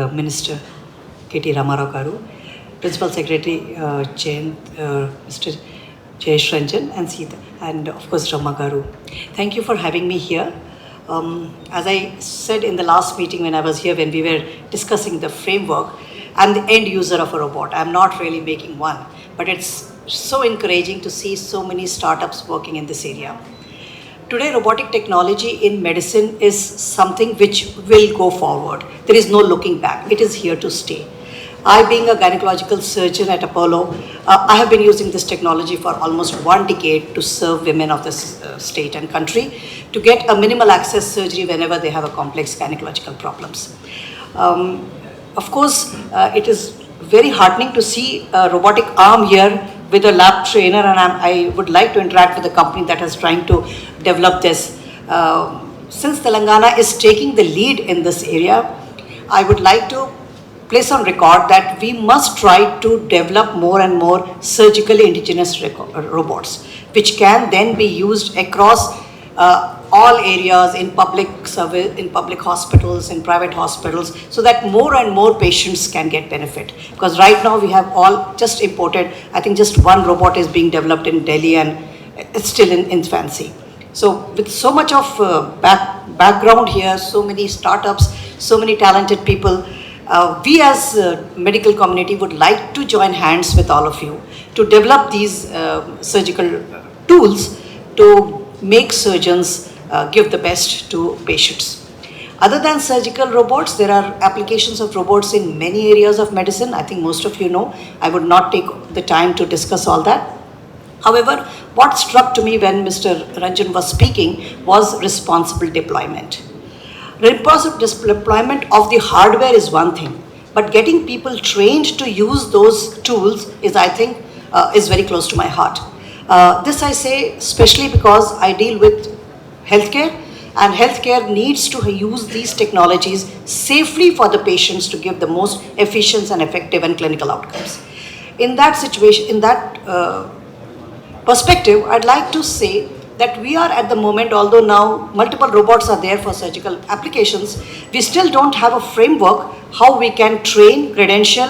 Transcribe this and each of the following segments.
Minister K.T. Ramarao Garu, Principal Secretary Mr. Jayesh Ranjan and Sita, and of course Rama Garu. Thank you for having me here. As I said in the last meeting when I was here, when we were discussing the framework, I'm the end user of a robot. I'm not really making one, but it's so encouraging to see so many startups working in this area. Today, robotic technology in medicine is something which will go forward. There is no looking back. It is here to stay. I, being a gynecological surgeon at Apollo, I have been using this technology for almost 1 decade to serve women of this state and country to get a minimal access surgery whenever they have a complex gynecological problems. Of course, it is very heartening to see a robotic arm here with a lab trainer, and I would like to interact with the company that is trying to develop this. Since Telangana is taking the lead in this area, I would like to place on record that we must try to develop more and more surgically indigenous robots, which can then be used across all areas in public service, in public hospitals, in private hospitals, so that more and more patients can get benefit. Because right now we have all just imported, I think just one robot is being developed in Delhi and it's still in infancy. So with so much of background here, so many startups, so many talented people, we as medical community would like to join hands with all of you to develop these surgical tools to make surgeons give the best to patients. Other than surgical robots, there are applications of robots in many areas of medicine. I think most of you know. I would not take the time to discuss all that. However, what struck to me when Mr. Ranjan was speaking was responsible deployment. Responsible deployment of the hardware is one thing, but getting people trained to use those tools is, I think, is very close to my heart. This I say especially because I deal with healthcare, and healthcare needs to use these technologies safely for the patients to give the most efficient and effective and clinical outcomes. In that situation, in that perspective, I'd like to say that we are at the moment, although now multiple robots are there for surgical applications, we still don't have a framework how we can train, credential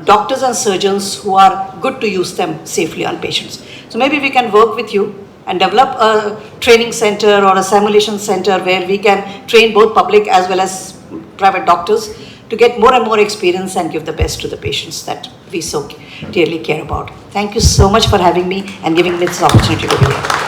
doctors and surgeons who are good to use them safely on patients. So maybe we can work with you and develop a training center or a simulation center where we can train both public as well as private doctors to get more and more experience and give the best to the patients that we so dearly care about. Thank you so much for having me and giving me this opportunity to be here.